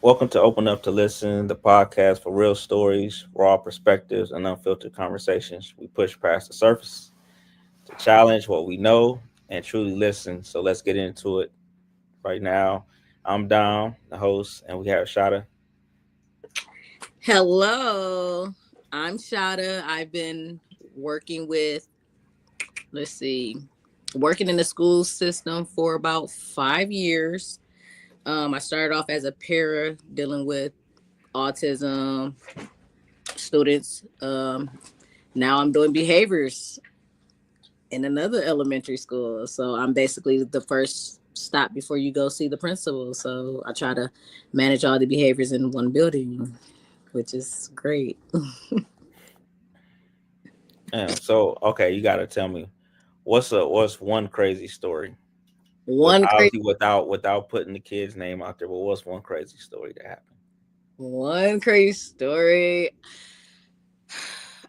Welcome to Open Up to Listen, the podcast for real stories, raw perspectives, and unfiltered conversations. We push past the surface to challenge what we know and truly listen. So let's get into it right now. I'm Dom, the host, and we have Shada. Hello, I'm Shada. I've been working with, let's see, working in the school system for about 5 years. I started off as a para dealing with autism students. Now I'm doing behaviors in another elementary school. So I'm basically the first stop before you go see the principal. So I try to manage all the behaviors in one building, which is great. Okay, you got to tell me what's one crazy story with One crazy obviously without putting the kid's name out there. But what's one crazy story that happened? One crazy story.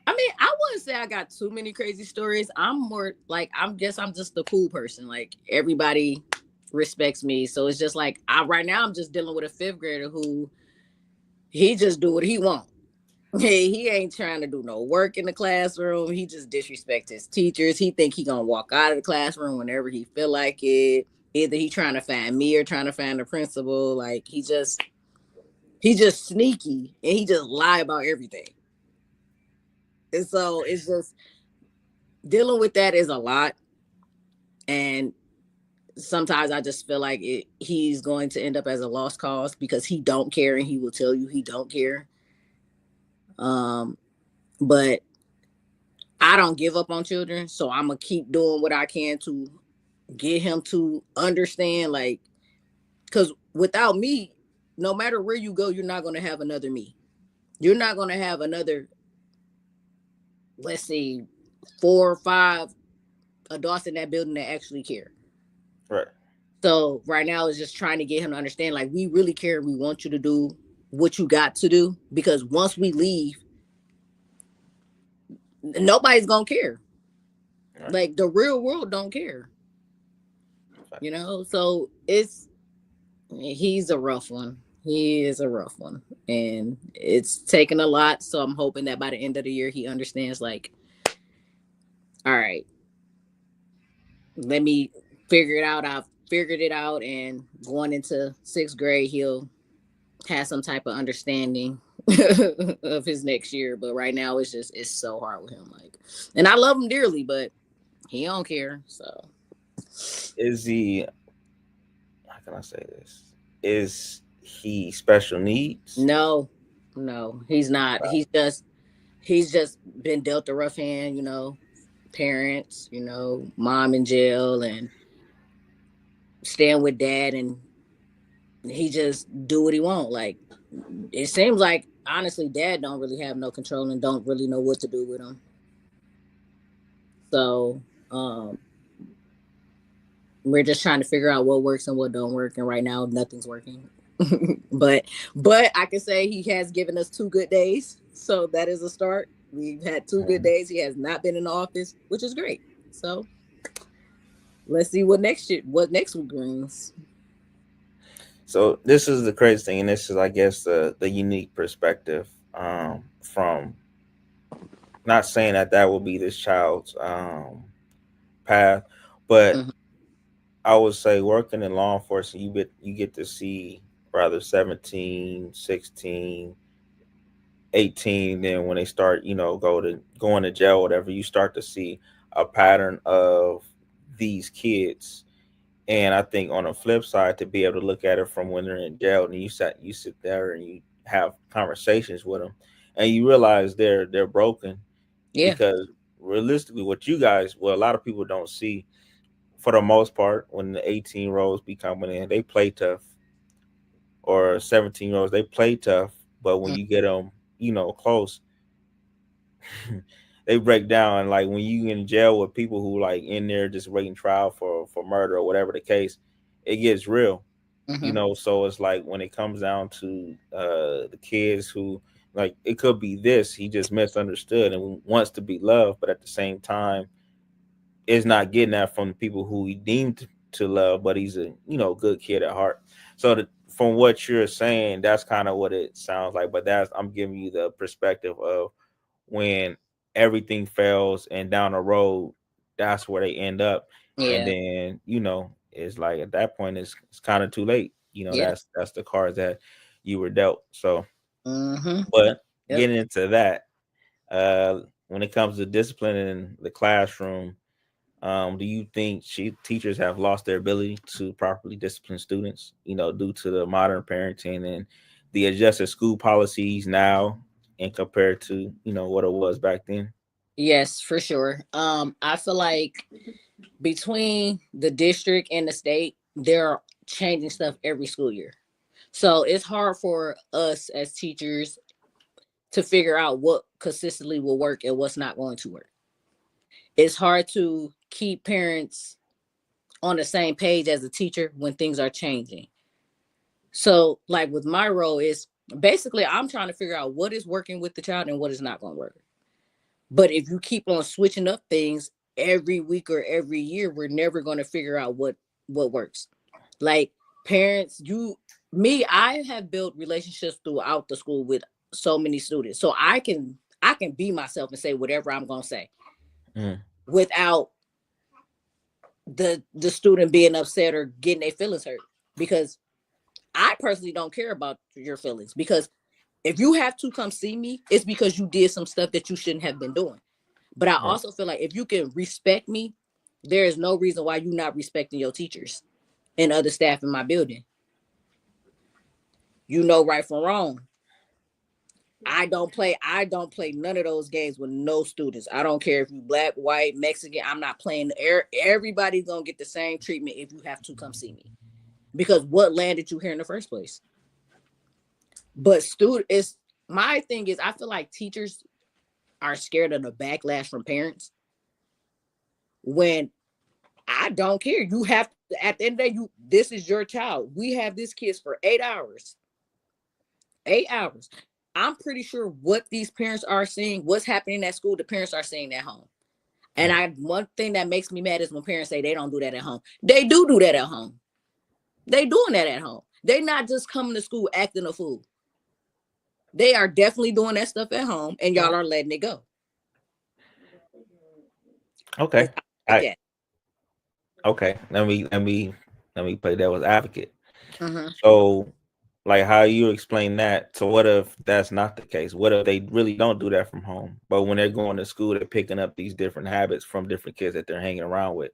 I mean, I wouldn't say I got too many crazy stories. I'm more like I'm just the cool person. Like everybody respects me. So it's just like I right now I'm just dealing with a fifth grader who he just do what he want. He ain't trying to do no work in the classroom. He just disrespects his teachers. He think he gonna walk out of the classroom whenever he feel like it. Either he trying to find me or trying to find the principal. Like he just sneaky and he just lie about everything. And so it's just dealing with that is a lot. And sometimes I just feel like he's going to end up as a lost cause because he don't care and he will tell you he don't care. Um, but I don't give up on children, so I'm gonna keep doing what I can to get him to understand. Like, because without me, no matter where you go, you're not gonna have another me. You're not gonna have another, let's see, 4 or 5 adults in that building that actually care. Right. So right now is just trying to get him to understand, like, we really care. We want you to do what you got to do because once we leave, nobody's gonna care. Right. Like the real world don't care, you know. So he's a rough one. He is a rough one, and it's taken a lot. So I'm hoping that by the end of the year, he understands. Like, all right, let me figure it out. I've figured it out, and going into sixth grade, he'll have some type of understanding of his next year. But right now it's so hard with him. Like, and I love him dearly, but he don't care. So Is he? How can I say this? Is he special needs? no, no, he's not. He's just been dealt a rough hand, parents, mom in jail and staying with dad, and he just do what he want. Like, it seems like honestly dad don't really have no control and don't really know what to do with him. So we're just trying to figure out what works and what don't work, and right now nothing's working. but but I can say he has given us 2 good days, so that is a start. We've had 2 good days. He has not been in the office, which is great. So let's see what next week brings. So this is the crazy thing, and this is, I guess, the unique perspective from not saying that will be this child's path, but Mhm. I would say working in law enforcement, you get to see rather 17, 16, 18. Then when they start, going to jail, whatever, you start to see a pattern of these kids. And I think on the flip side, to be able to look at it from when they're in jail, and you sit there and you have conversations with them, and you realize they're broken, Yeah. because realistically, what you guys, well, a lot of people don't see, for the most part, when the 18-year-olds be coming in, they play tough, or 17-year-olds, they play tough, but when Mm. you get them, close, they break down. Like when you in jail with people who like in there just waiting trial for murder or whatever the case, it gets real. Mhm. So it's like when it comes down to the kids who, like, it could be this, he just misunderstood and wants to be loved, but at the same time is not getting that from the people who he deemed to love, but he's a good kid at heart. So from what you're saying, that's kind of what it sounds like. But that's I'm giving you the perspective of when everything fails and down the road, that's where they end up, and Yeah. then it's like at that point it's kind of too late. Yeah. That's the cards that you were dealt. So, Mm-hmm. but Yep. getting into that, when it comes to discipline in the classroom, do you think teachers have lost their ability to properly discipline students, due to the modern parenting and the adjusted school policies now and compared to, what it was back then? Yes, for sure. I feel like between the district and the state, they're changing stuff every school year. So it's hard for us as teachers to figure out what consistently will work and what's not going to work. It's hard to keep parents on the same page as a teacher when things are changing. So, like with my role, is basically I'm trying to figure out what is working with the child and what is not going to work. But if you keep on switching up things every week or every year, we're never going to figure out what works. Like parents, I have built relationships throughout the school with so many students, so I can be myself and say whatever I'm going to say Mm. without the student being upset or getting their feelings hurt, because I personally don't care about your feelings, because if you have to come see me, it's because you did some stuff that you shouldn't have been doing. But I Right. also feel like if you can respect me, there is no reason why you're not respecting your teachers and other staff in my building. You know right from wrong. I don't play none of those games with no students. I don't care if you black, white, Mexican. I'm not playing. Everybody's gonna get the same treatment if you have to come see me. Because what landed you here in the first place? But student is my thing is I feel like teachers are scared of the backlash from parents when I don't care. You have to, at the end of the day, this is your child. We have this kids for 8 hours. 8 hours. I'm pretty sure what these parents are seeing, what's happening at school, the parents are seeing at home. And Right. one thing that makes me mad is when parents say they don't do that at home. They do that at home. They doing that at home. They not just coming to school acting a fool. They are definitely doing that stuff at home, and y'all are letting it go. Okay. Like I that. okay. Let me play devil's advocate. Mm-hmm. So, like how you explain that. So, what if that's not the case? What if they really don't do that from home, but when they're going to school, they're picking up these different habits from different kids that they're hanging around with?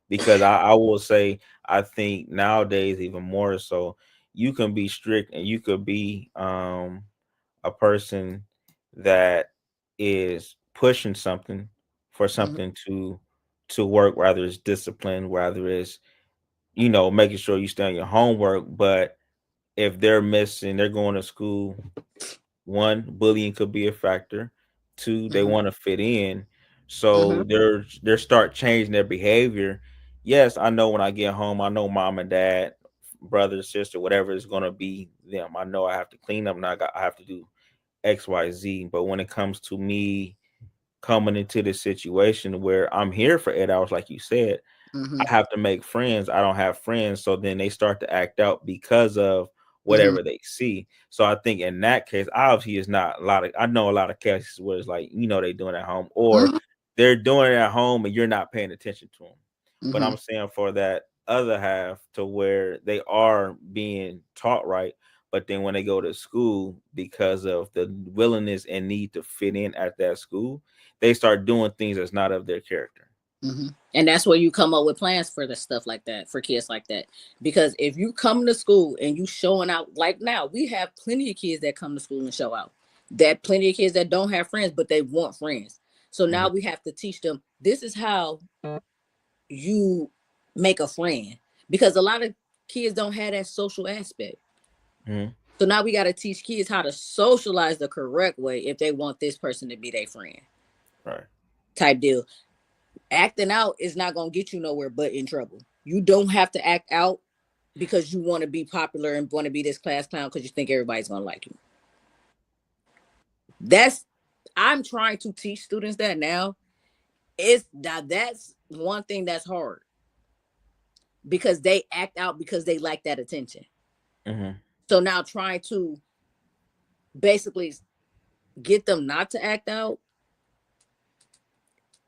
Because I will say, I think nowadays even more so, you can be strict and you could be a person that is pushing something for Mm-hmm. something to work, whether it's discipline, whether it's making sure you stay on your homework. But if they're missing, they're going to school. One, bullying could be a factor. Two, they Mm-hmm. want to fit in, Mm-hmm. so they're start changing their behavior. Yes, I know when I get home, I know mom and dad, brother, sister, whatever is going to be them. I know I have to clean up and I have to do X, Y, Z. But when it comes to me coming into this situation where I'm here for 8 hours, like you said, Mm-hmm. I have to make friends. I don't have friends. So then they start to act out because of Mm-hmm. whatever they see. So I think in that case, obviously it's not a lot of, I know a lot of cases where it's like, they doing it at home or they're doing it at home and you're not paying attention to them. But Mm-hmm. I'm saying for that other half to where they are being taught right, but then when they go to school, because of the willingness and need to fit in at that school, they start doing things that's not of their character. Mm-hmm. And that's where you come up with plans for the stuff like that, for kids like that. Because if you come to school and you showing out, like now, we have plenty of kids that come to school and show out. That plenty of kids that don't have friends, but they want friends. So now Mhm. we have to teach them this is how you make a friend. Because a lot of kids don't have that social aspect. Mhm. So now we got to teach kids how to socialize the correct way if they want this person to be their friend. Right. Type deal. Acting out is not going to get you nowhere but in trouble. You don't have to act out because you want to be popular and want to be this class clown because you think everybody's going to like you. That's I'm trying to teach students that now. That's one thing that's hard because they act out because they like that attention. Mm-hmm. So now trying to basically get them not to act out,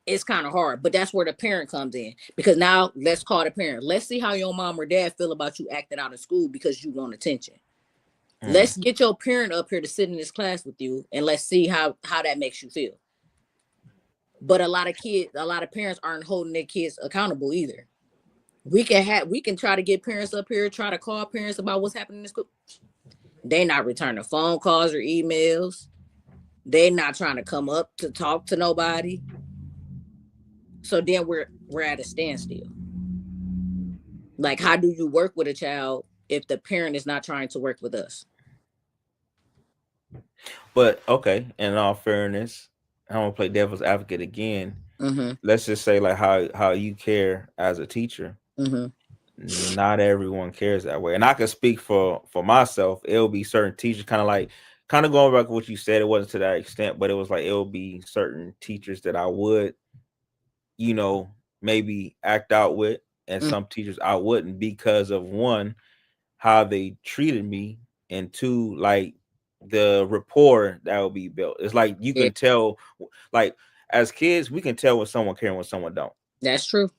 it's kind of hard. But that's where the parent comes in, because now let's call the parent. Let's see how your mom or dad feel about you acting out in school because you want attention. Mm-hmm. Let's get your parent up here to sit in this class with you, and let's see how that makes you feel. But a lot of parents aren't holding their kids accountable either. We can try to get parents up here, try to call parents about what's happening in school. They not returning phone calls or emails. They not trying to come up to talk to nobody. So then we're at a standstill. Like, how do you work with a child if the parent is not trying to work with us? But okay, in all fairness, I want to play devil's advocate again. Mm-hmm. Let's just say like how you care as a teacher. Mm-hmm. Not everyone cares that way, and I can speak for myself. It'll be certain teachers, kind of going back to what you said. It wasn't to that extent, but it was like it'll be certain teachers that I would, maybe act out with, and some teachers I wouldn't, because of one, how they treated me, and two, like the rapport that will be built. It's like you Yeah, can tell, like as kids, we can tell when someone cares and when someone don't. that's true.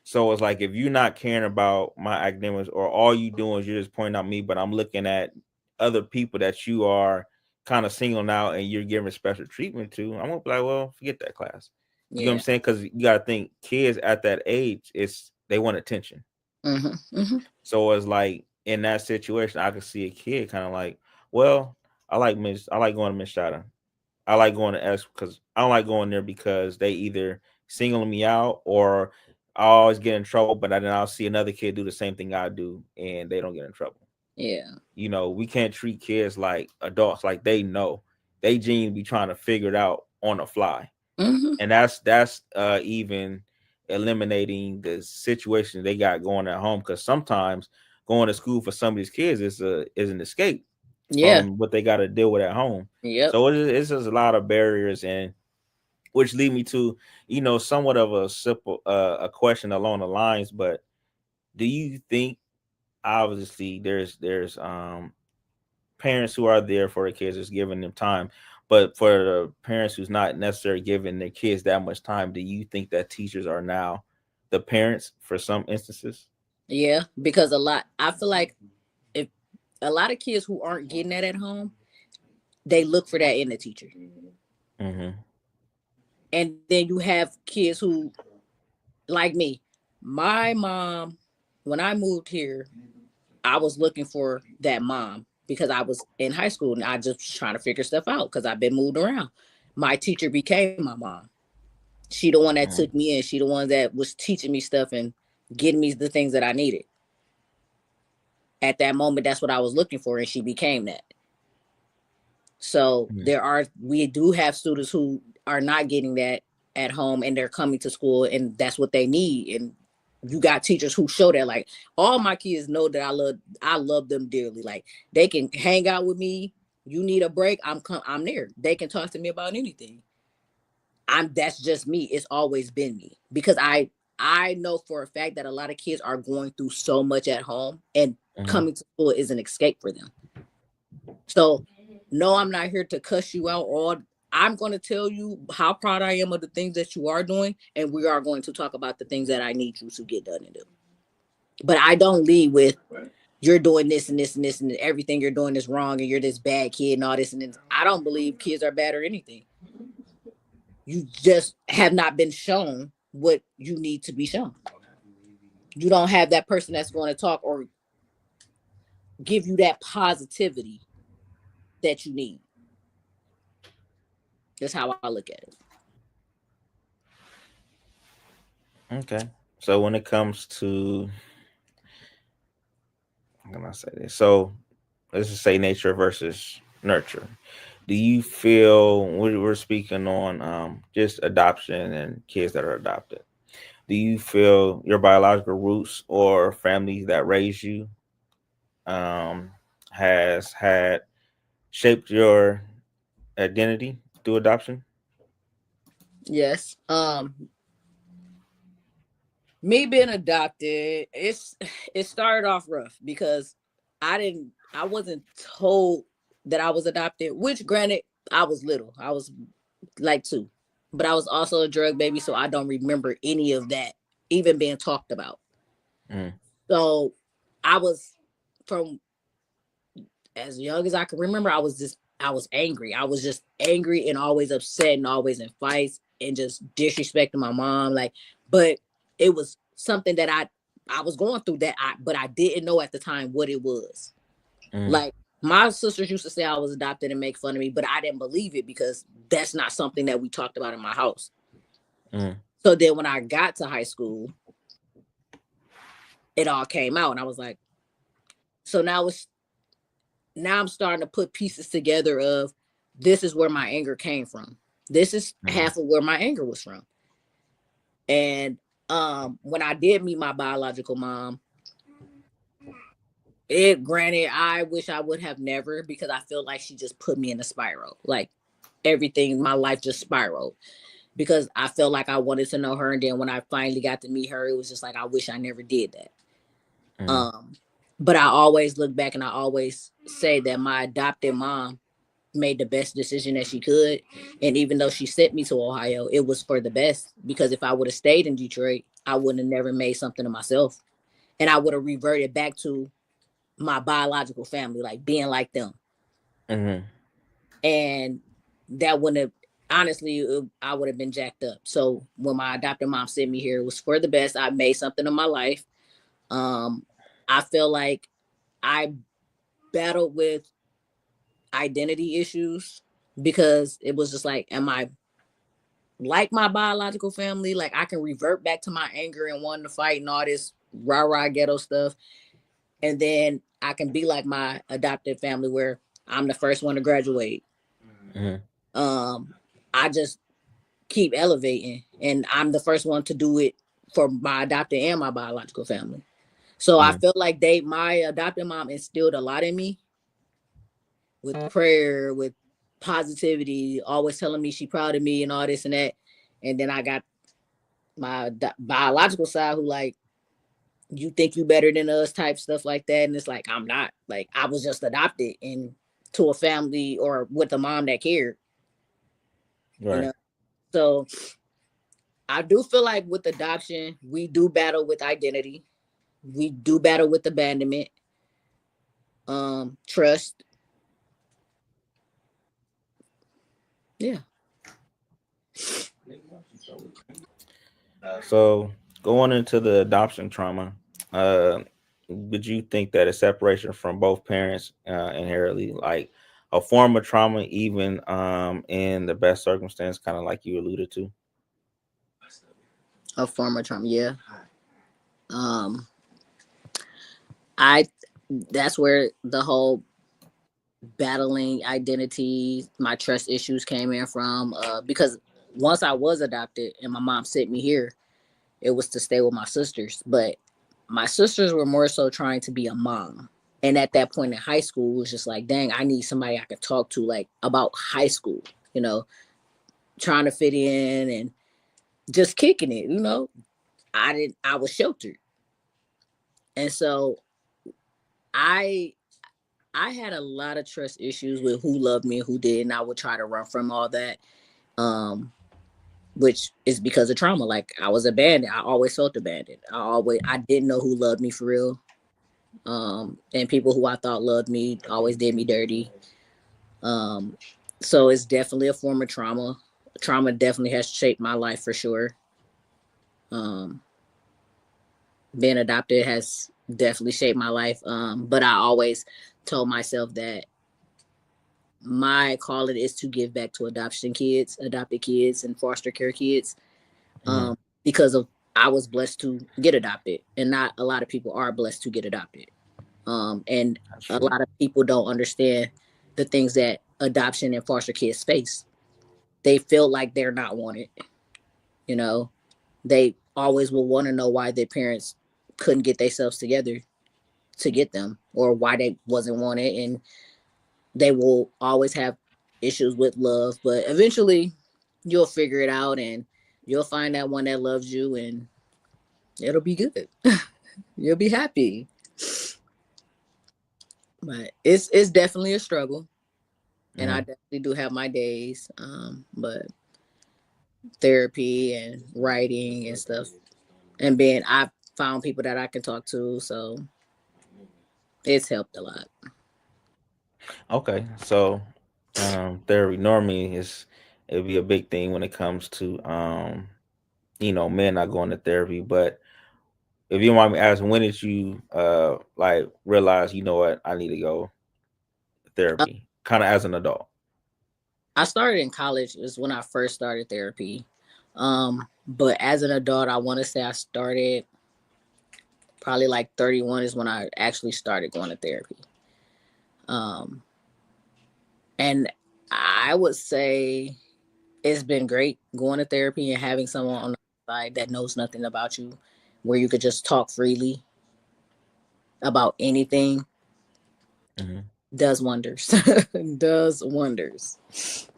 So it's like if you're not caring about my academics, or all you doing is you're just pointing out me, but I'm looking at other people that you are kind of singling out and you're giving special treatment to, I'm gonna be like, well, forget that class. You know what I'm saying? Because you gotta think kids at that age, they want attention. Mm-hmm. Mm-hmm. So it's like in that situation, I could see a kid kind of like, well, I like going to Miss Shada. I like going to S because I don't like going there because they either singling me out, or I always get in trouble, but then I'll see another kid do the same thing I do and they don't get in trouble. Yeah. We can't treat kids like adults, like they know. They genuinely be trying to figure it out on the fly. Mm-hmm. And that's even eliminating the situation they got going at home, because sometimes going to school for some of these kids is an escape from what they got to deal with at home. Yep. So it's just a lot of barriers, and which lead me to somewhat of a simple a question along the lines. But do you think, obviously there's parents who are there for the kids, just giving them time, but for the parents who's not necessarily giving their kids that much time, do you think that teachers are now the parents for some instances? Yeah, because I feel like if a lot of kids who aren't getting that at home, they look for that in the teacher. Mm-hmm. And then you have kids who, like me, my mom, when I moved here, I was looking for that mom because I was in high school and I just was trying to figure stuff out because I've been moved around. My teacher became my mom. She the one that took me in. She the one that was teaching me stuff and getting me the things that I needed. At that moment, that's what I was looking for, and she became that. So we do have students who are not getting that at home, and they're coming to school, and that's what they need. And you got teachers who show that. Like, all my kids know that I love them dearly. Like, they can hang out with me. You need a break, I'm there. They can talk to me about anything. That's just me. It's always been me, because I know for a fact that a lot of kids are going through so much at home, and coming to school is an escape for them. So no, I'm not here to cuss you out, or I'm going to tell you how proud I am of the things that you are doing, and we are going to talk about the things that I need you to get done and do. But I don't lead with, you're doing this and this and this, and everything you're doing is wrong, and you're this bad kid and all this and this. I don't believe kids are bad or anything. You just have not been shown what you need to be shown. You don't have that person that's going to talk or give you that positivity that you need. That's how I look at it. Okay. So when it comes to, how can I say this? So let's just say nature versus nurture. Do you feel, we're speaking on just adoption and kids that are adopted? Do you feel your biological roots or family that raised you has had shaped your identity through adoption? Yes. Me being adopted, it started off rough because I wasn't told that I was adopted, which granted, I was little. I was like 2. But I was also a drug baby, so I don't remember any of that even being talked about. Mm. So I was from as young as I can remember, I was angry. I was just angry and always upset and always in fights and just disrespecting my mom. Like, but it was something that I was going through but I didn't know at the time what it was. Mm. Like my sisters used to say I was adopted and make fun of me, but I didn't believe it because that's not something that we talked about in my house. Mm. So then when I got to high school, it all came out and I was like, so now I'm starting to put pieces together of this is where my anger came from. This is Mm. half of where my anger was from. And when I did meet my biological mom, it granted I wish I would have never because I feel like she just put me in a spiral. Like everything, my life just spiraled because I felt like I wanted to know her. And then when I finally got to meet her, it was just like I wish I never did that. Mm. Um, but I always look back and I always say that my adopted mom made the best decision that she could. And even though she sent me to Ohio, it was for the best because if I would have stayed in Detroit, I wouldn't have never made something of myself. And I would have reverted back to my biological family, like being like them. Mm. And that wouldn't have, honestly, I would have been jacked up. So when my adopted mom sent me here, it was for the best. I made something of my life. Um, I feel like I battled with identity issues because it was just like, am I like my biological family? Like I can revert back to my anger and wanting to fight and all this rah rah ghetto stuff, and then I can be like my adopted family where I'm the first one to graduate. Mm. Um, I just keep elevating, and I'm the first one to do it for my adopted and my biological family. So I Mm. feel like my adopted mom instilled a lot in me with prayer, with positivity, always telling me she proud of me and all this and that. And then I got my biological side who like, you think you better than us type stuff like that. And it's like, I'm not. Like I was just adopted into a family or with a mom that cared, you Right. know. So I do feel like with adoption, we do battle with identity. We do battle with abandonment, trust. Yeah. So going into the adoption trauma, uh, would you think that a separation from both parents inherently like a form of trauma, even in the best circumstance, kind of like you alluded to? A former trauma, yeah. Um, I that's where the whole battling identity, my trust issues came in from. Because once I was adopted and my mom sent me here, it was to stay with my sisters. But my sisters were more so trying to be a mom. And at that point in high school, it was just like, dang, I need somebody I could talk to like about high school, you know, trying to fit in and just kicking it, you know. I was sheltered. And so I I had a lot of trust issues with who loved me and who didn't. I would try to run from all that. Um, which is because of trauma. Like I was abandoned. I always felt abandoned. I didn't know who loved me for real. And people who I thought loved me always did me dirty. Um, so it's definitely a form of trauma. Trauma definitely has shaped my life for sure. Um, being adopted has definitely shaped my life. But I always told myself that my calling is to give back to adopted kids, and foster care kids. Mm. Because of I was blessed to get adopted, and not a lot of people are blessed to get adopted. And That's a true. lot of people don't understand the things that adoption and foster kids face. They feel like they're not wanted. You know, they always will want to know why their parents couldn't get themselves together to get them, or why they wasn't wanted, and they will always have issues with love. But eventually, you'll figure it out, and you'll find that one that loves you, and It'll be good. You'll be happy. But it's definitely a struggle, and I Mhm. definitely do have my days. But therapy and writing and stuff, and being I found people that I can talk to, so it's helped a lot. Okay, so therapy normally is it'd be a big thing when it comes to men not going to therapy. But if you want me to ask, when did you like realize, you know what, I need to go to Uh, therapy? Kind of as an adult. I started in college is when I first started therapy. But as an adult, I want to say I started probably like 31 is when I actually started going to therapy. Um, and I would say it's been great going to therapy and having someone on the side that knows nothing about you, where you could just talk freely about anything. Hmm. Does wonders. Does wonders.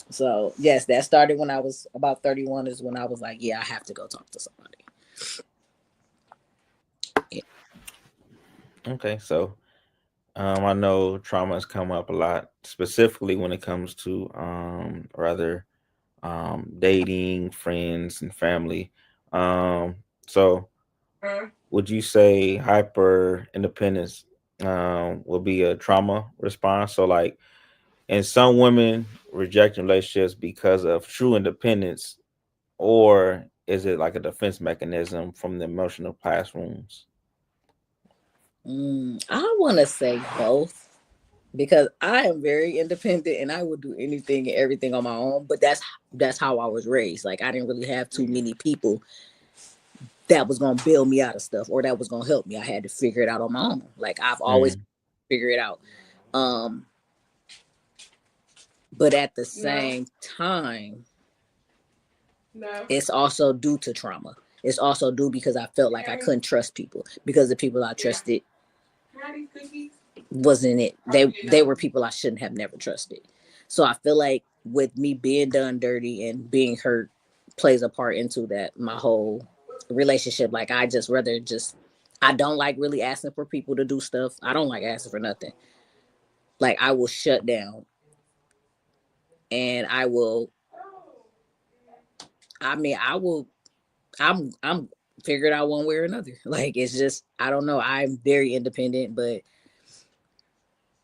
So yes, that started when I was about 31 is when I was like, yeah, I have to go talk to somebody. Yeah. Okay, so I know trauma has come up a lot, specifically when it comes to rather dating, friends, and family. So would you say hyper independence will be a trauma response? So, like, and some women reject relationships because of true independence, or is it like a defense mechanism from the emotional classrooms? I want to say both because I am very independent and I would do anything and everything on my own. But that's how I was raised. Like I didn't really have too many people that was gonna bail me out of stuff or that was gonna help me. I had to figure it out on my own. Like I've always Mm, figured it out. Um, but at the same time, it's also due to trauma. It's also due because I felt like I couldn't trust people because the people I trusted wasn't it. They were people I shouldn't have never trusted. So I feel like with me being done dirty and being hurt plays a part into that my whole relationship. Like I just rather just I don't like really asking for people to do stuff. I don't like asking for nothing. Like I will shut down and I will I'm figured out one way or another. Like it's just I don't know. I'm very independent, but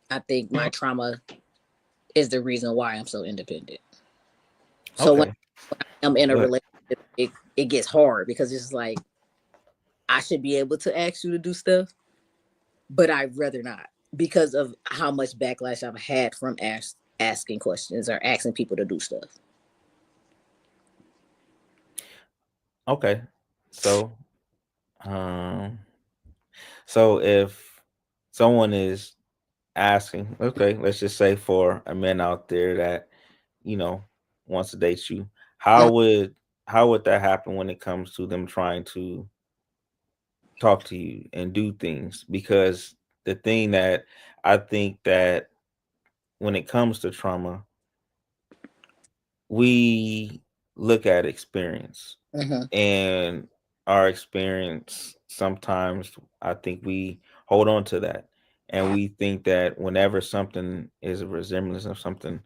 I think my trauma is the reason why I'm so independent. So when okay, I'm in a good. relationship, it gets hard because it's like I should be able to ask you to do stuff, but I'd rather not because of how much backlash I've had from asking questions or asking people to do stuff. Okay, so um, so if someone is asking, okay, let's just say for a man out there that you know wants to date you, how Mm, would how would that happen when it comes to them trying to talk to you and do things? Because the thing that I think that when it comes to trauma, we look at experience, mhm, and our experience sometimes I think we hold on to that, and we think that whenever something is a resemblance of something,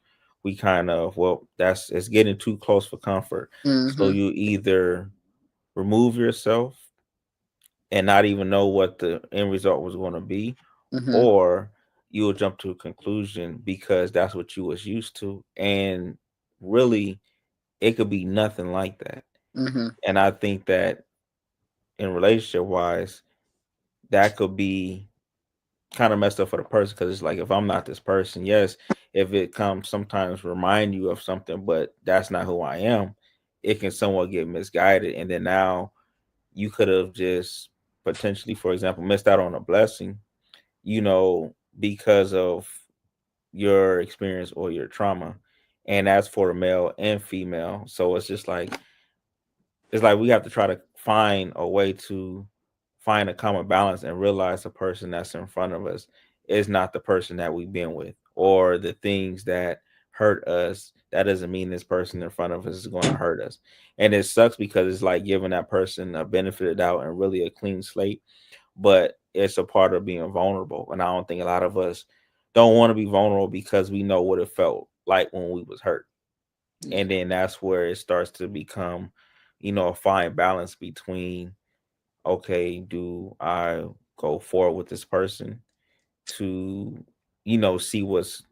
we kind of, well, that's it's getting too close for comfort, so mhm, you either remove yourself and not even know what the end result was going to be, mhm, or you'll jump to a conclusion because that's what you was used to, and really it could be nothing like that. mhm, And I think that in relationship wise, that could be kind of messed up for the person, because it's like, if I'm not this person, yes, if it comes sometimes remind you of something, but that's not who I am, it can somewhat get misguided, and then now you could have just potentially, for example, missed out on a blessing, because of your experience or your trauma. And that's for male and female. So it's like we have to try to find a way to find a common balance and realize the person that's in front of us is not the person that we've been with, or the things that hurt us, that doesn't mean this person in front of us is going to hurt us. And it sucks because it's like giving that person a benefit of doubt and really a clean slate, but it's a part of being vulnerable. And I don't think a lot of us don't want to be vulnerable because we know what it felt like when we was hurt. Yeah. And then that's where it starts to become, a fine balance between, okay, do I go forward with this person to, see what's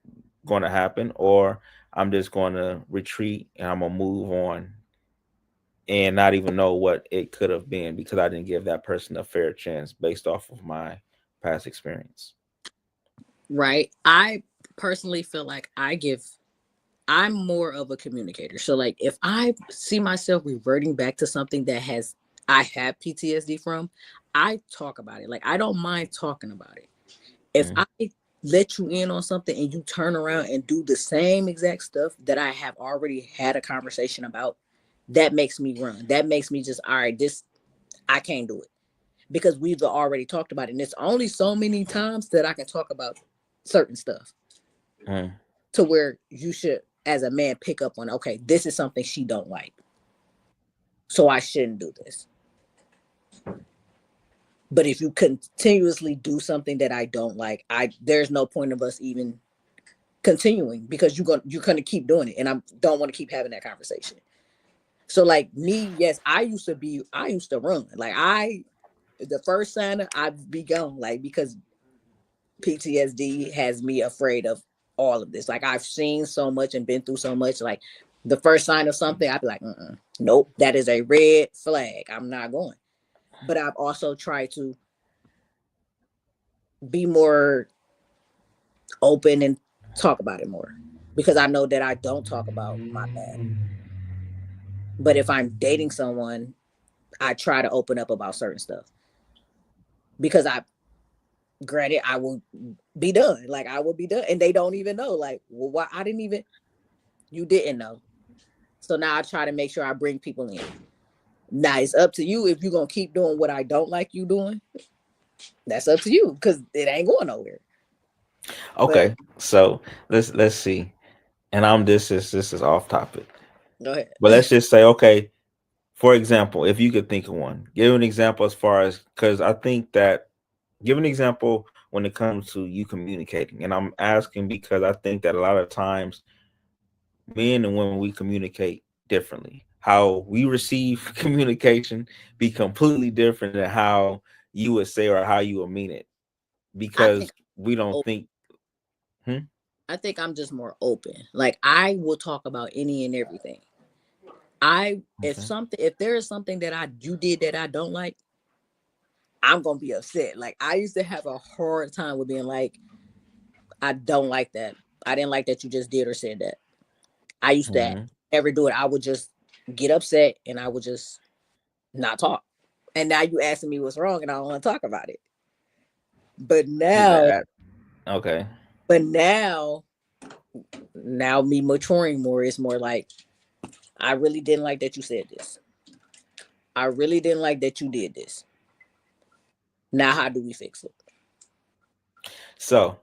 going to happen, or I'm just going to retreat and I'm going to move on and not even know what it could have been because I didn't give that person a fair chance based off of my past experience. Right. I personally feel like I'm more of a communicator. So like if I see myself reverting back to something that I have PTSD from, I talk about it. Like I don't mind talking about it. If I let you in on something and you turn around and do the same exact stuff that I have already had a conversation about, that makes me run. That makes me just, all right, I can't do it because we've already talked about it. And it's only so many times that I can talk about certain stuff to where you should, as a man, pick up on, okay, this is something she don't like, so I shouldn't do this. But if you continuously do something that I don't like, there's no point of us even continuing because you're gonna keep doing it, and I don't want to keep having that conversation. So like me, yes, I used to run. Like the first sign I'd be gone, like because PTSD has me afraid of all of this. Like I've seen so much and been through so much. Like the first sign of something, I'd be like, nope, that is a red flag. I'm not going. But I've also tried to be more open and talk about it more because I know that I don't talk about my past. But if I'm dating someone, I try to open up about certain stuff because granted, I will be done. Like I will be done, and they don't even know. Like, well, why you didn't know. So now I try to make sure I bring people in. Now it's up to you if you're gonna keep doing what I don't like you doing. That's up to you because it ain't going nowhere. Okay, so let's see. And this is off topic. Go ahead. But let's just say, okay, for example, if you could think of one, give an example as far as, because I think that, give an example when it comes to you communicating. And I'm asking because I think that a lot of times men and women, we communicate differently. How we receive communication be completely different than how you would say or how you would mean it, I think because we don't think. Hmm? I think I'm just more open. Like I will talk about any and everything. Okay. If there is something that you did that I don't like, I'm gonna be upset. Like I used to have a hard time with being like, I don't like that. I didn't like that you just did or said that. I used to Mm-hmm. ever do it. I would just get upset and I would just not talk. And now you asking me what's wrong and I don't want to talk about it. But now, That okay. but now, now me maturing more is more like, I really didn't like that you said this. I really didn't like that you did this. Now, how do we fix it? So,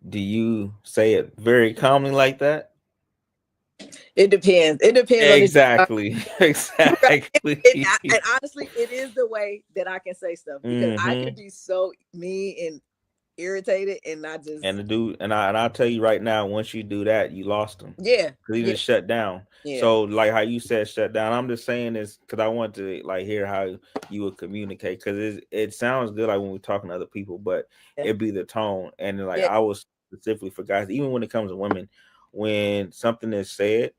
do you say it very calmly like that? It depends. It depends on the. Exactly. Exactly. And honestly, it is the way that I can say stuff because I Mm-hmm. can be so mean and irritated, and I just And the dude, and I'll tell you right now, once you do that, you lost him yeah, because he yeah, just shut down. yeah. So, like how you said, shut down. I'm just saying this because I want to like hear how you would communicate, because it sounds good like when we're talking to other people, but Yeah. it be the tone. And like Yeah. I was specifically for guys, even when it comes to women, when something is said,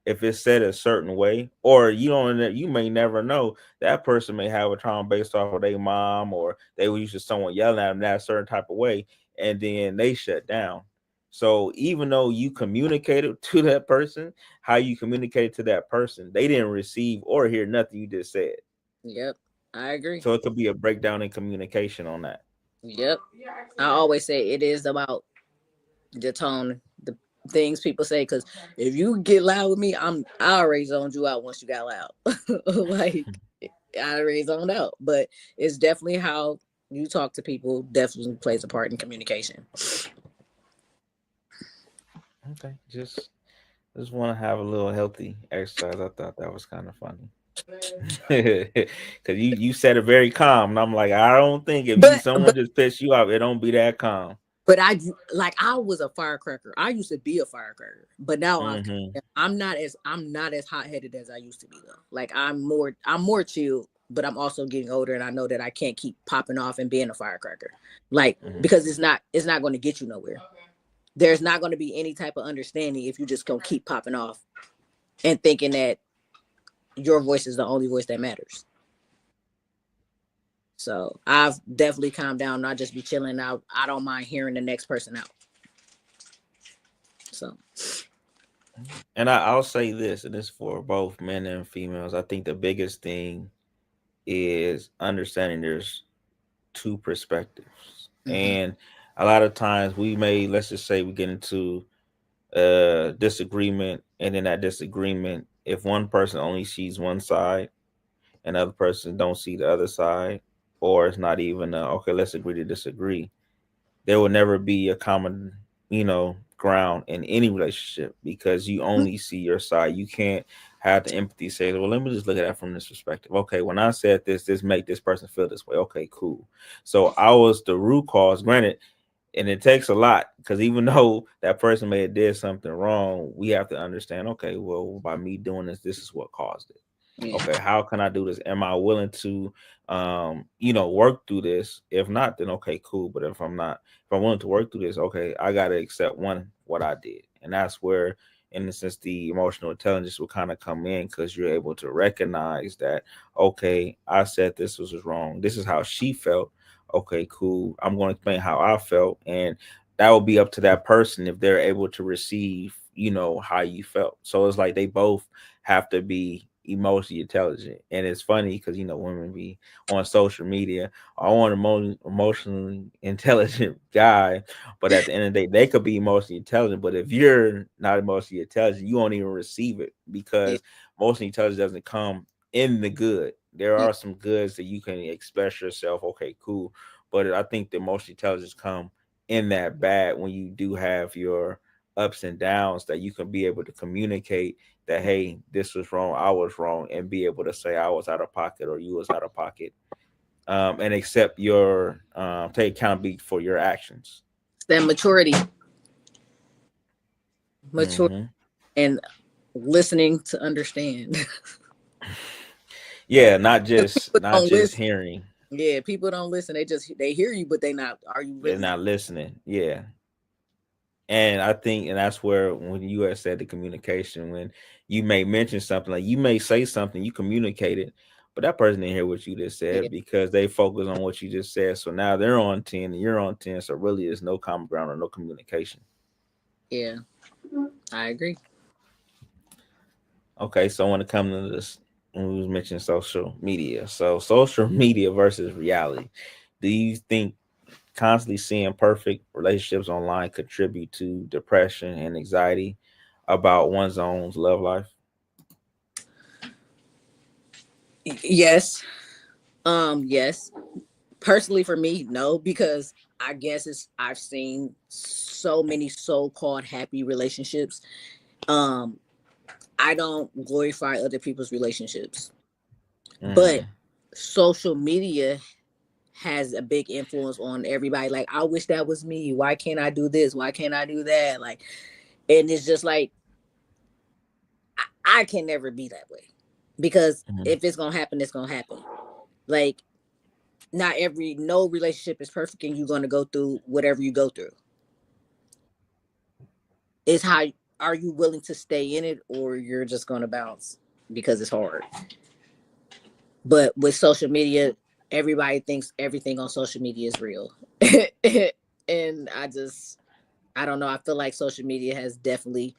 if it's said a certain way, or you may never know, that person may have a trauma based off of their mom, or they were used to someone yelling at them that certain type of way, and then they shut down. So even though you communicated to that person, how you communicated to that person, they didn't receive or hear nothing you just said. Yep. I agree. So it could be a breakdown in communication on that. Yep. I always say it is about the tone, the things people say. Because if you get loud with me, I already zoned you out once you got loud. Like I already zoned out. But it's definitely how you talk to people. Definitely plays a part in communication. Okay, just want to have a little healthy exercise. I thought that was kind of funny. Cause you said it very calm, and I'm like, I don't think if you But someone just pissed you off, it don't be that calm. But I was a firecracker. I used to be a firecracker, but now Hmm. I'm not as hot headed as I used to be though. Like I'm more chill, but I'm also getting older, and I know that I can't keep popping off and being a firecracker, like Hmm. because it's not going to get you nowhere. There's not going to be any type of understanding if you just gonna keep popping off and thinking that your voice is the only voice that matters. So I've definitely calmed down. Not just be chilling out. I don't mind hearing the next person out. So And I'll say this, and this for both men and females. I think the biggest thing is understanding there's two perspectives, mhm. and a lot of times we may, let's just say, we get into disagreement, and in that disagreement, if one person only sees one side and the other person don't see the other side, or it's not even okay, let's agree to disagree, there will never be a common, ground in any relationship because you only see your side. You can't have the empathy say, well, let me just look at that from this perspective. Okay, when I said this make this person feel this way. Okay, cool. So I was the root cause, granted, and it takes a lot because even though that person may have did something wrong, we have to understand, okay, well, by me doing this is what caused it. Yeah. Okay, how can I do this? Am I willing to work through this? If not, then okay, cool. But if I'm willing to work through this, okay, I gotta accept what I did. And that's where, in a sense, the emotional intelligence will kind of come in because you're able to recognize that, okay, I said this was wrong. This is how she felt. Okay, cool. I'm going to explain how I felt, and that will be up to that person if they're able to receive, how you felt. So it's like they both have to be emotionally intelligent. And it's funny because women be on social media. I want an emotionally intelligent guy, but at the end of the day, they could be emotionally intelligent. But if you're not emotionally intelligent, you won't even receive it Yeah. because emotional intelligence doesn't come in the good. There Yeah. are some goods that you can express yourself. Okay, cool. But I think the emotional intelligence come in that bad when you do have your ups and downs that you can be able to communicate that, hey, this was wrong, I was wrong, and be able to say I was out of pocket or you was out of pocket, and accept your take accountability for your actions. It's that mature Hmm. and listening to understand. Yeah, People not don't just listen. hearing. Yeah, people don't listen. They hear you, but they not. Are you They're really? not listening. Yeah. And I think, and that's where when you had said the communication, when you may mention something, like you may say something, you communicate it, but that person didn't hear what you just Yeah, said because they focus on what you just said. So now they're on 10 and you're on 10. So really there's no common ground or no communication. yeah, I agree. Okay, so when it comes to this, when we was mentioning social media, so social media versus reality, do you think constantly seeing perfect relationships online contribute to depression and anxiety about one's own love life? Yes, yes. Personally, for me, no, because I guess I've seen so many so-called happy relationships. Um, I don't glorify other people's relationships, but Hmm. social media has a big influence on everybody. Like, I wish that was me. Why can't I do this? Why can't I do that? Like, and it's just like I can never be that way because Hmm. if it's gonna happen, it's gonna happen. Like, not every no relationship is perfect, and you're gonna go through whatever you go through. Is how are you willing to stay in it, or you're just gonna bounce because it's hard. But with social media, everybody thinks everything on social media is real, and I don't know. I feel like social media has definitely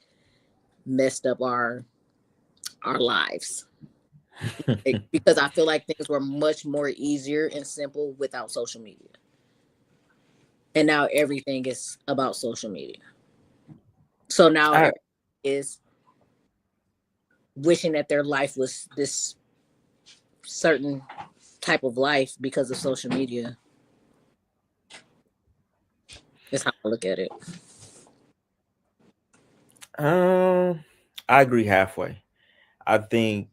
messed up our lives. Because I feel like things were much more easier and simple without social media. And now everything is about social media. So now I, everyone is wishing that their life was this certain type of life because of social media. Is how I look at it. Um, I agree halfway. I think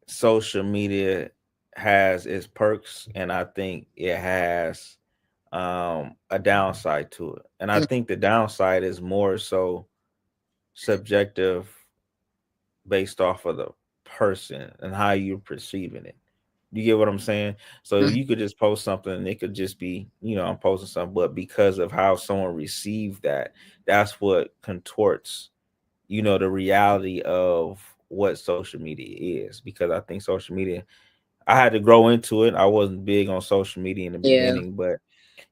social media has its perks, and I think it has a downside to it. And I Mm, think the downside is more so subjective based off of the person and how you're perceiving it. You get what I'm saying? So mm. you could just post something and it could just be, I'm posting something, but because of how someone received that, that's what contorts, the reality of what social media is. Because I think social media, I had to grow into it. I wasn't big on social media in the Yeah, beginning, but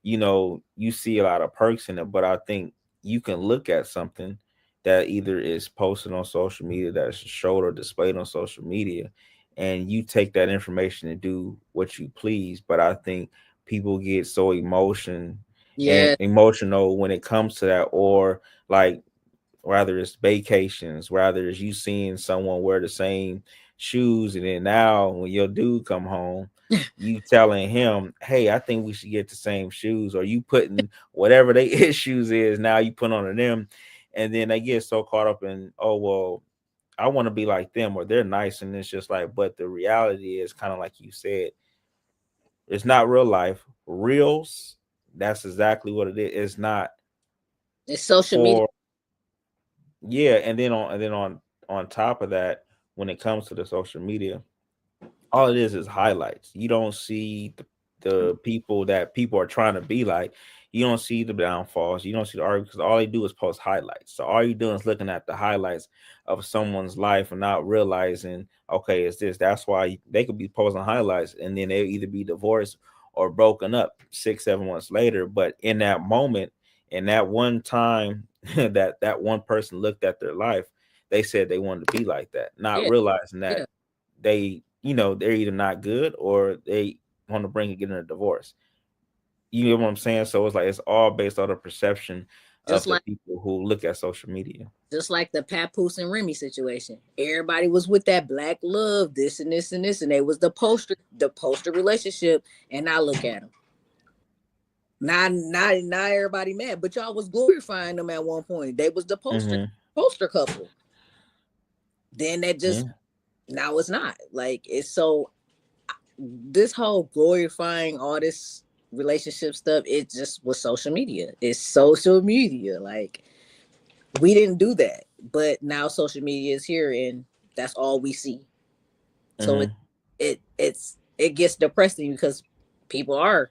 you see a lot of perks in it, but I think you can look at something that either is posted on social media, that's showed or displayed on social media, and you take that information and do what you please. But I think people get so yeah, emotional when it comes to that, or like whether it's vacations, whether it's you seeing someone wear the same shoes, and then now when your dude come home, you telling him, "Hey, I think we should get the same shoes," or you putting whatever they issues is now you put on them, and then they get so caught up in, oh well, I want to be like them, or they're nice, and it's just like, but the reality is kind of like you said, it's not real life. Reels, that's exactly what it is. It's not it's social media. for. Yeah, and then on top of that, when it comes to the social media, all it is highlights. You don't see the people that people are trying to be like. You don't see the downfalls. You don't see the art, because all they do is post highlights. So all you're doing is looking at the highlights of someone's life and not realizing, okay, it's this. That's why they could be posting highlights and then they'll either be divorced or broken up 6, 7 months later. But in that moment, in that one time that one person looked at their life, they said they wanted to be like that, not Yeah, realizing that yeah. they're either not good or they want to bring and get in a divorce. You know what I'm saying? So it's like it's all based on the perception Just of the like people who look at social media. just like the Papoose and Remy situation. Everybody was with that black love, this and this and this, and they was the poster relationship. And now look at them. Not everybody mad, but y'all was glorifying them at one point. They was the poster Hmm. poster couple. Then that just Yeah. now it's not. Like it's so this whole glorifying all this relationship stuff, it just was social media. It's social media. Like we didn't do that, but now social media is here and that's all we see. So Hmm. it gets depressing because people are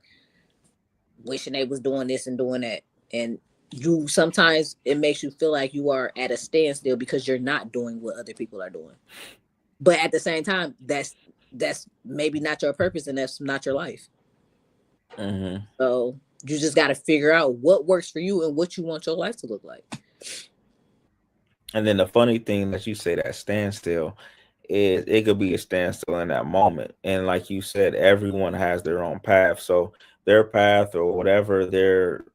wishing they was doing this and doing that, and you sometimes it makes you feel like you are at a standstill because you're not doing what other people are doing. But at the same time, that's maybe not your purpose and that's not your life. Hmm. So you just got to figure out what works for you and what you want your life to look like. And then the funny thing that you say, that standstill, is it could be a standstill in that moment. And like you said, everyone has their own path. So their path or whatever their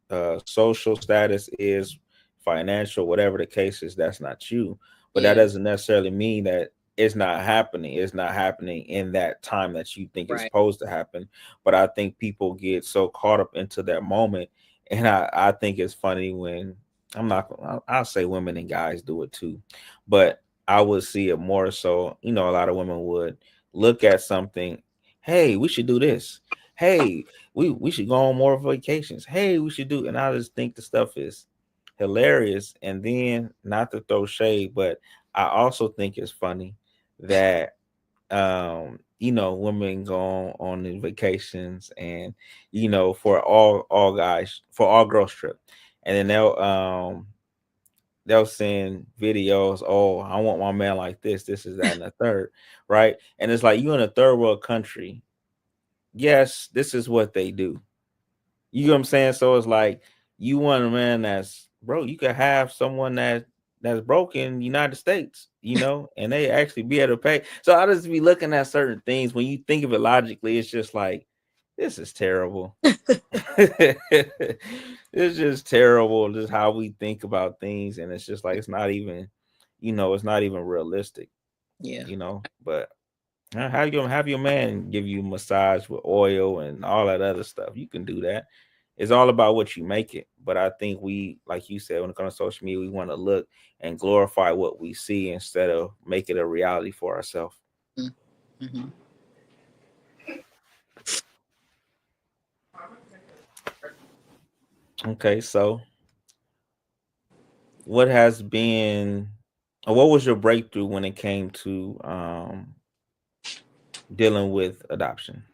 social status is, financial, whatever the case is, that's not you. But that Yeah, doesn't necessarily mean that it's not happening. It's not happening in that time that you think it's right. supposed to happen. But I think people get so caught up into that moment. And I think it's funny when I'm not I'll say women and guys do it too, but I would see it more so, a lot of women would look at something, hey, we should do this. Hey, we should go on more vacations. Hey, we should do, and I just think the stuff is hilarious. And then, not to throw shade, but I also think it's funny that women go on the vacations, and for all guys, for all girls trip, and then they'll send videos. Oh, I want my man like this is that, and the third, right? And it's like, you in a third world country. Yes, this is what they do. You know what I'm saying? So it's like, you want a man that's, bro, you could have someone that's broke in the United States, and they actually be able to pay. So I just be looking at certain things. When you think of it logically, it's just like, this is terrible. It's just terrible, just how we think about things, and it's just like, it's not even, it's not even realistic, Yeah. But have your man give you massage with oil and all that other stuff. You can do that. It's all about what you make it. But I think we, like you said, when it comes to social media, we want to look and glorify what we see instead of make it a reality for ourselves. Mm-hmm. Okay, so what has been, or what was your breakthrough when it came to dealing with adoption?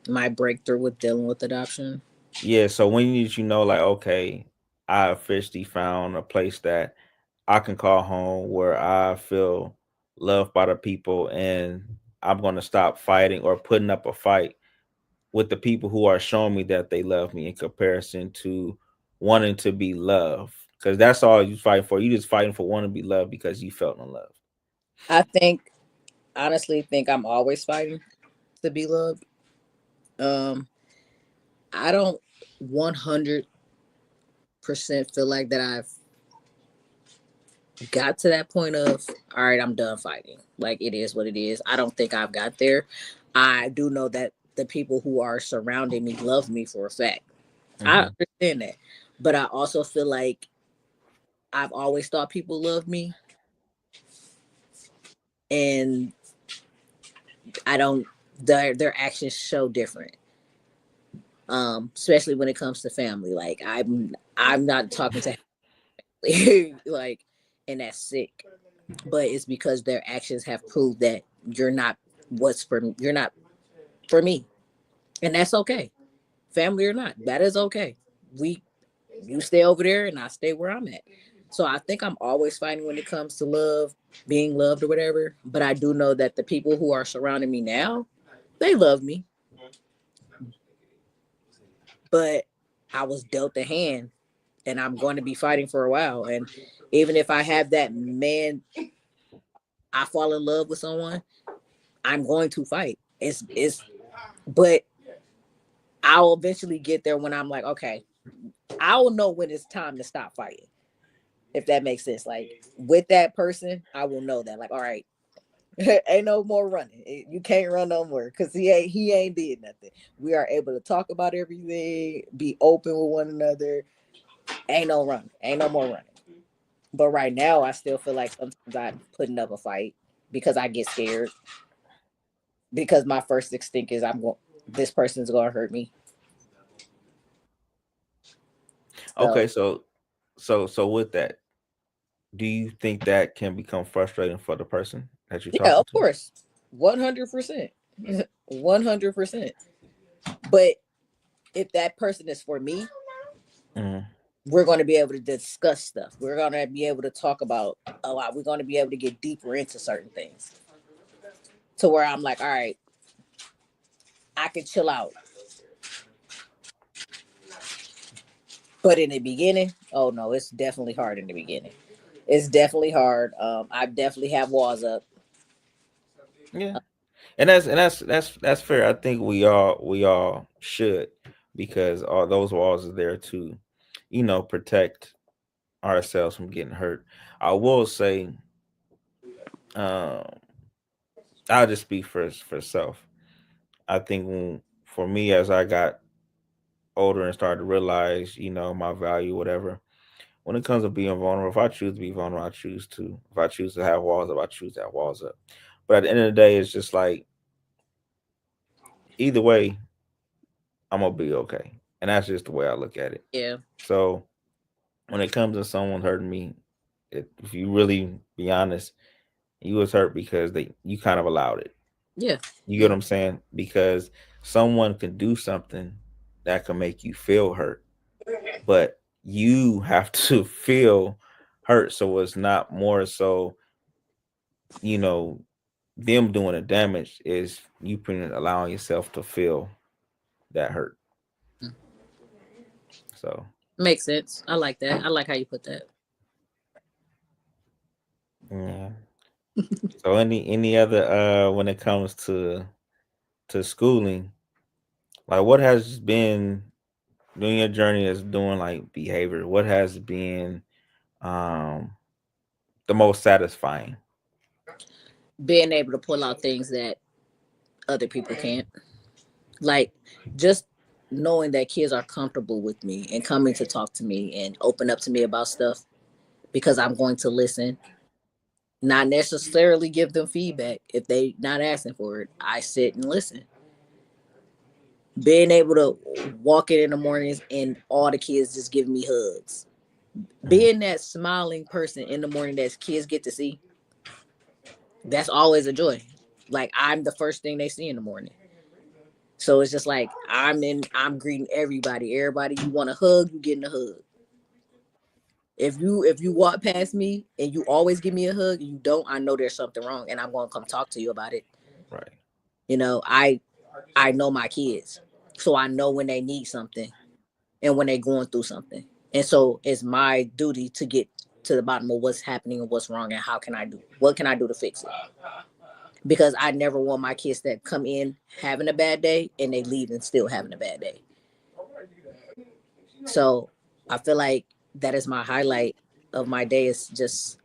My breakthrough with dealing with adoption. Yeah, so when did you know, like, okay, I officially found a place that I can call home where I feel loved by the people, and I'm going to stop fighting or putting up a fight with the people who are showing me that they love me in comparison to wanting to be loved? Because that's all you fight for. You just fighting for wanting to be loved because you felt unloved. I honestly think I'm always fighting to be loved. Um, I don't 100% feel like that I've got to that point of, all right, I'm done fighting. Like, it is what it is. I don't think I've got there. I do know that the people who are surrounding me love me for a fact. I Hmm. understand that. But I also feel like I've always thought people love me, and I don't, their actions show different. Especially when it comes to family. Like, I'm not talking to like, and that's sick. But it's because their actions have proved that you're not for me. And that's okay. Family or not, that is okay. We You stay over there and I stay where I'm at. So I think I'm always fighting when it comes to love, being loved or whatever. But I do know that the people who are surrounding me now, they love me. But I was dealt a hand and I'm going to be fighting for a while. And even if I have that man, I fall in love with someone, I'm going to fight. But I'll eventually get there when I'm like, okay, I will know when it's time to stop fighting. If that makes sense. Like, with that person, I will know that. Like, all right, ain't no more running. You can't run no more because he ain't did nothing. We are able to talk about everything, be open with one another. Ain't no running. Ain't no more running. But right now, I still feel like sometimes I'm putting up a fight because I get scared. Because my first instinct is this person's gonna hurt me. Okay, So so with that, do you think that can become frustrating for the person that you're yeah, talking of to? course, 100%, 100%. But if that person is for me, Hmm. we're going to be able to discuss stuff. We're going to be able to talk about a lot. We're going to be able to get deeper into certain things to where I'm like, all right, I can chill out. But in the beginning, oh no, it's definitely hard in the beginning. It's definitely hard. I definitely have walls up. Yeah, and that's fair. I think we all should, because all those walls are there to, protect ourselves from getting hurt. I will say, um, I'll just speak for self. I think for me, as I got older and started to realize, my value, whatever. When it comes to being vulnerable, if I choose to be vulnerable, I choose to. If I choose to have walls up, I choose to have walls up. But at the end of the day, it's just like, either way, I'm gonna be okay, and that's just the way I look at it. Yeah. So when it comes to someone hurting me, if you really be honest, you was hurt because you kind of allowed it. Yeah. You get Yeah. what I'm saying? Because someone can do something that can make you feel hurt, but you have to feel hurt. So it's not more so, you know, them doing the damage, is you allowing yourself to feel that hurt. So Makes sense. I like that. I like how you put that. yeah. So any other when it comes to schooling, like what has been during your journey as doing like behavior, what has been um the most satisfying? Being able to pull out things that other people can't. Like, just knowing that kids are comfortable with me and coming to talk to me and open up to me about stuff because I'm going to listen, not necessarily give them feedback if they not asking for it. I sit and listen. Being able to walk in the mornings and all the kids just giving me hugs. Mm. Being that smiling person in the morning that kids get to see, that's always a joy. Like I'm the first thing they see in the morning. So it's just like I'm greeting everybody. Everybody you want a hug, you getting a hug. If you walk past me and you always give me a hug and you don't, I know there's something wrong and I'm gonna come talk to you about it. Right. You know, I know my kids. So I know when they need something and when they're going through something. And so it's my duty to get to the bottom of what's happening and what's wrong and what can I do to fix it? Because I never want my kids that come in having a bad day and they leave and still having a bad day. So I feel like that is my highlight of my day is just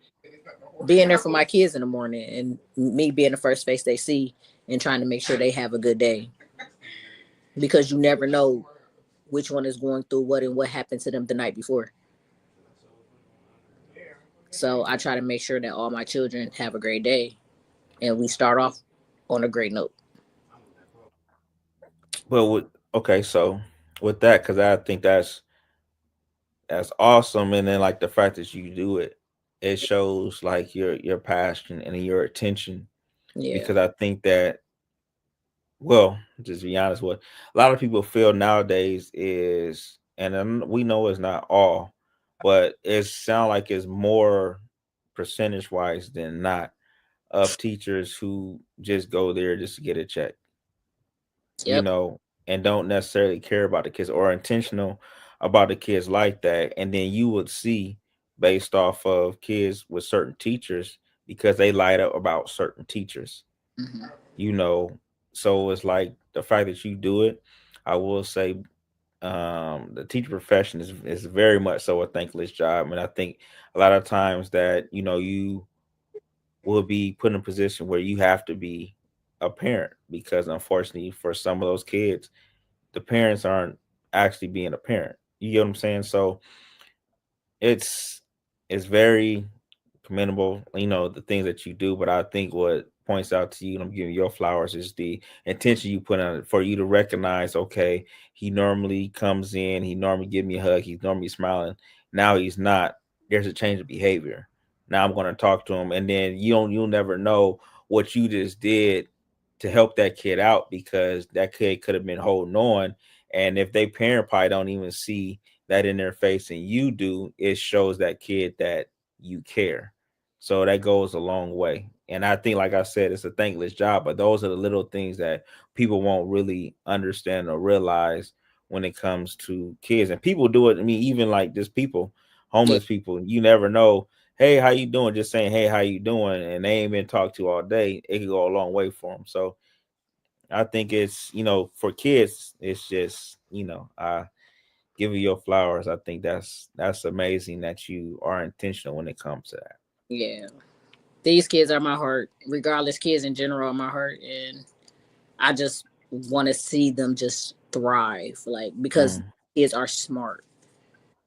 being there for my kids in the morning and me being the first face they see and trying to make sure they have a good day. Because you never know which one is going through what and what happened to them the night before. So I try to make sure that all my children have a great day and we start off on a great note. Well, okay, so with that, because I think that's awesome, and then like the fact that you do it, it shows like your passion and your attention. Yeah. Because I think that, well, just be honest, what a lot of people feel nowadays is, and we know it's not all, but it sounds like it's more percentage wise than not of teachers who just go there just to get a check, you Yep. know, and don't necessarily care about the kids or intentional about the kids like that. And then you would see based off of kids with certain teachers because they light up about certain teachers, Hmm. you know. So it's like the fact that you do it, I will say the teacher profession is very much so a thankless job. And I think a lot of times that, you know, you will be put in a position where you have to be a parent because unfortunately for some of those kids the parents aren't actually being a parent. You get what I'm saying? So it's it's very commendable, you know, the things that you do. But I think what points out to you, and I'm giving your flowers, is the intention you put on it for you to recognize, okay, he normally comes in, he normally give me a hug, he's normally smiling. Now he's not. There's a change of behavior. Now I'm going to talk to him, and then you'll never know what you just did to help that kid out because that kid could have been holding on, and if they parent probably don't even see that in their face and you do, it shows that kid that you care. So that goes a long way. And I think, like I said, it's a thankless job, but those are the little things that people won't really understand or realize when it comes to kids. And people do it. I mean, even like just people, Yeah. homeless people, you never know. Hey, how you doing? Just saying, hey, how you doing? And they ain't been talked to all day. It could go a long way for them. So I think it's, you know, for kids, it's just, you know, give you your flowers. I think that's amazing that you are intentional when it comes to that. Yeah. These kids are my heart. Regardless, kids in general are my heart. And I just want to see them just thrive. Like, because Mm. kids are smart.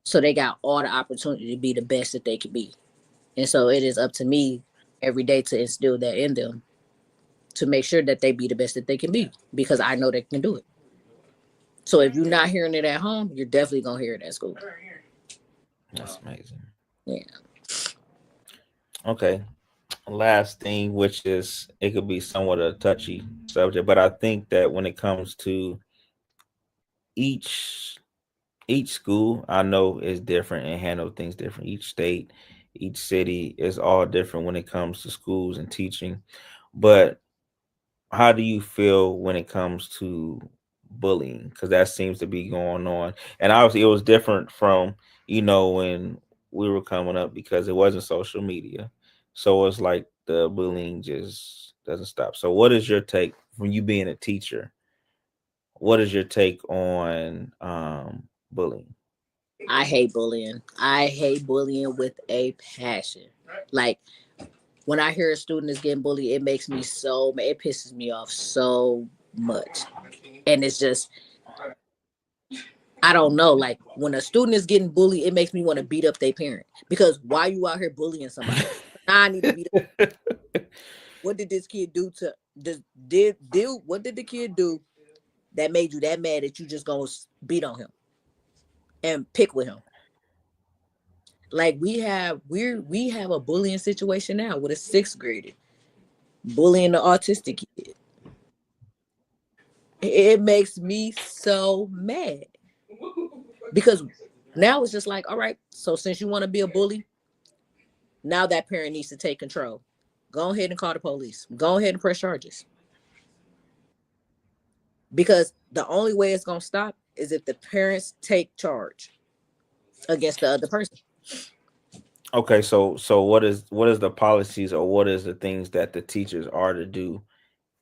So they got all the opportunity to be the best that they can be. And so it is up to me every day to instill that in them to make sure that they be the best that they can be because I know they can do it. So if you're not hearing it at home, you're definitely gonna hear it at school. That's amazing. Yeah. Okay. Last thing, which is it could be somewhat a touchy subject, but I think that when it comes to each each school, I know is different and handle things different. Each state, each city is all different when it comes to schools and teaching. But how do you feel when it comes to bullying? Because that seems to be going on, and obviously it was different from, you know, when we were coming up because it wasn't social media, so it's like the bullying just doesn't stop. So what is your take from you being a teacher? What is your take on bullying? I hate bullying. I hate bullying with a passion. Like when I hear a student is getting bullied, it makes me so mad. It pisses me off so much. And it's just I don't know. Like when a student is getting bullied, it makes me want to beat up their parent because why you out here bullying somebody? Now I need to beat up. What did this kid do to did what did the kid do that made you that mad that you just gonna beat on him and pick with him? Like we have a bullying situation now with a sixth grader bullying the autistic kid. It makes me so mad because now it's just like, all right, so since you want to be a bully, now that parent needs to take control. Go ahead and call the police. Go ahead and press charges. Because the only way it's gonna stop is if the parents take charge against the other person. Okay, so what is the policies or what is the things that the teachers are to do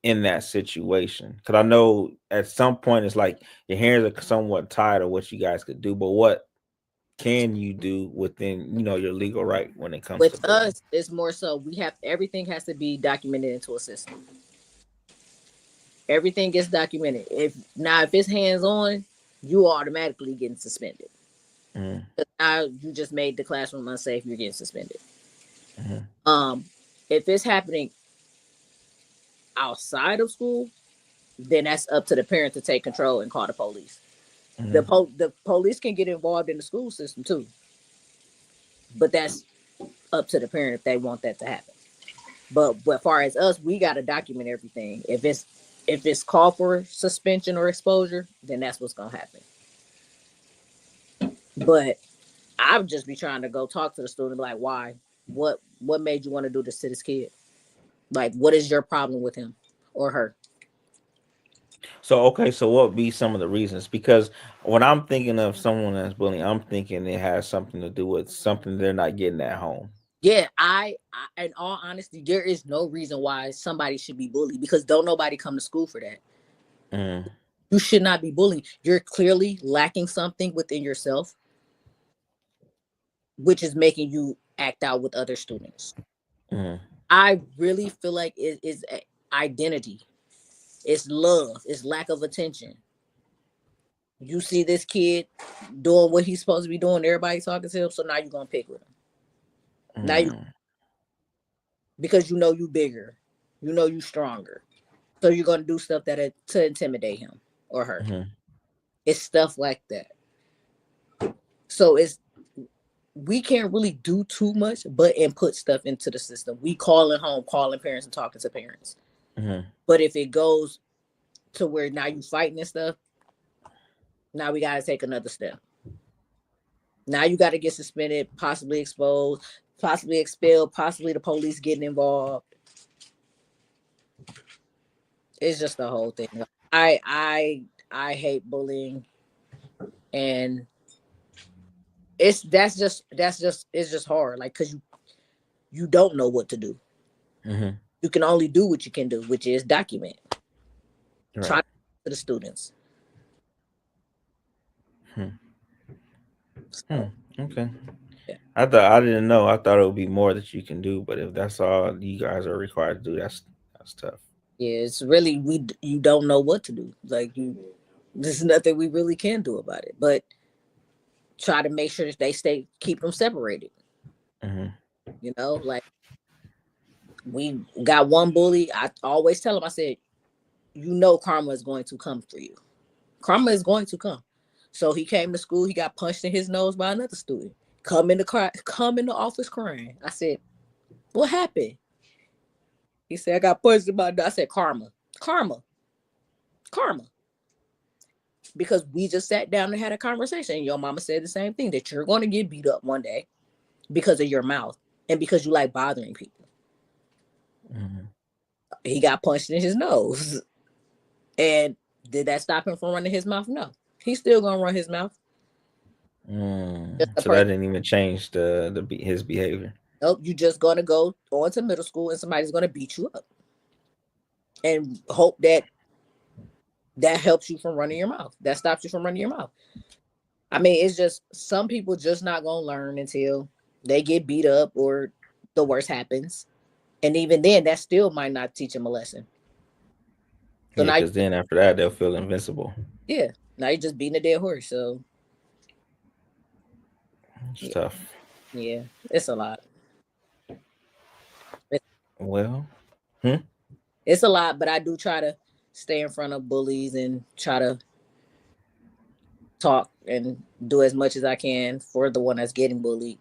in that situation? Because I know at some point it's like your hands are somewhat tied of what you guys could do, but what can you do within your legal right when it comes to With bullying? us, it's more so we have everything has to be documented into a system. Everything gets documented. If it's hands on, you automatically getting suspended. Mhm, Now you just made the classroom unsafe, you're getting suspended. mhm, If it's happening outside of school, then that's up to the parent to take control and call the police. The mhm. the police can get involved in the school system too, but that's up to the parent if they want that to happen. But as far as us, we got to document everything. If it's called for suspension or exposure, then that's what's gonna happen. But I would just be trying to go talk to the student, like, why? What made you want to do this to this kid? Like, what is your problem with him or her? So okay, so what would be some of the reasons? Because when I'm thinking of someone that's bullying, I'm thinking it has something to do with something they're not getting at home. Yeah, in all honesty, there is no reason why somebody should be bullied because don't nobody come to school for that. Mm, You should not be bullying. You're clearly lacking something within yourself, which is making you act out with other students. mm, I really feel like it is identity. It's love. It's lack of attention. You see this kid doing what he's supposed to be doing. Everybody talking to him, so now you're gonna pick with him. Now you mm, because you know you bigger, you know you stronger, so you're gonna do stuff to intimidate him or her. mhm, It's stuff like that. So we can't really do too much, but input stuff into the system. We calling home, calling parents, and talking to parents. mhm, But if it goes to where now you fighting and stuff, now we got to take another step. Now you got to get suspended, possibly exposed, possibly expelled, possibly the police getting involved. It's just the whole thing. I hate bullying, and that's just it's just hard. Like because you don't know what to do. mhm. You can only do what you can do, which is document. Try Right. to the students. Hmm. Hmm. So Okay. yeah. I didn't know. I thought it would be more that you can do, but if that's all you guys are required to do, that's tough. Yeah, it's really you don't know what to do. Like there's nothing we really can do about it. But try to make sure that they keep them separated. Hmm. Like we got one bully. I always tell him, I said, karma is going to come for you. Karma is going to come. So he came to school. He got punched in his nose by another student. Come in the office crying. I said, what happened? He said, I got punched in my nose. I said, karma, karma, karma. Because we just sat down and had a conversation. Your mama said the same thing, that you're going to get beat up one day because of your mouth and because you like bothering people. Hmm. He got punched in his nose. And did that stop him from running his mouth? No. He's still going to run his mouth. Just Mm. a So person. that didn't even change his behavior. Nope, you're just going to go on to middle school and somebody's going to beat you up and hope that helps you from running your mouth. That stops you from running your mouth. I mean, it's just some people just not going to learn until they get beat up or the worst happens. And even then, that still might not teach them a lesson. So Yeah, now, because then after that they'll feel invincible. yeah, now you're just beating a dead horse. So It's Yeah, tough. yeah, it's a lot. It's, Well, it's a lot, but I do try to stay in front of bullies and try to talk and do as much as I can for the one that's getting bullied.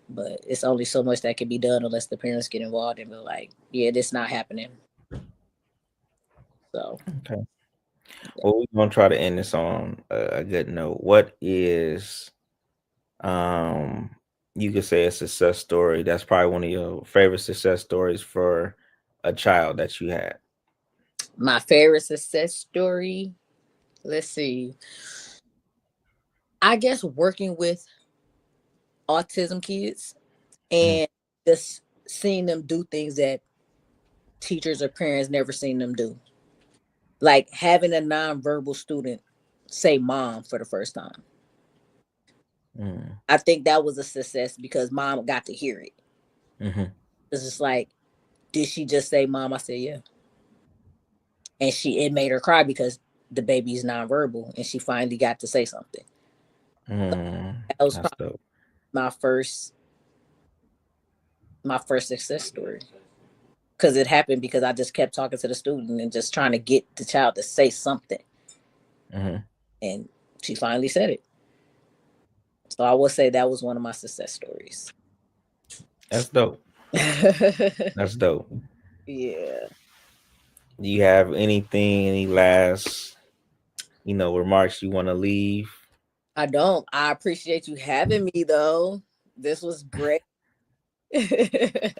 But it's only so much that can be done unless the parents get involved and be like, yeah, this not happening. So okay. Well, we're gonna try to end this on a good note. What is um you could say a success story? That's probably one of your favorite success stories for a child that you had. my favorite success story, let's see. I guess working with autism kids Mhm. and just seeing them do things that teachers or parents never seen them do. Like having a nonverbal student say mom for the first time. Mm-hmm. I think that was a success because mom got to hear it. Mm-hmm. It's just like, did she just say mom? I said, yeah. And it made her cry because the baby's nonverbal and she finally got to say something. Mm, That was that's probably dope. my first my first success story. Because it happened because I just kept talking to the student and just trying to get the child to say something. Mm-hmm. And she finally said it. So I would say that was one of my success stories. That's dope. That's dope. Yeah. Do you have anything, any last, remarks you want to leave? I don't. I appreciate you having me though. This was great. Appreciate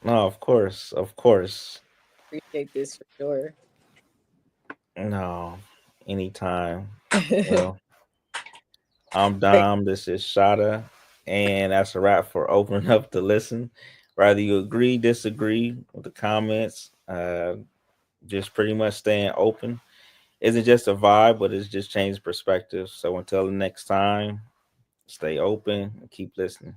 No, of course, of course. this for sure. No, anytime. Well, I'm Dom. This is Shada, and that's a wrap for opening up to listen. Whether you agree, disagree with the comments, just pretty much staying open. Isn't just a vibe, but it's just changed perspective. So until the next time, stay open and keep listening.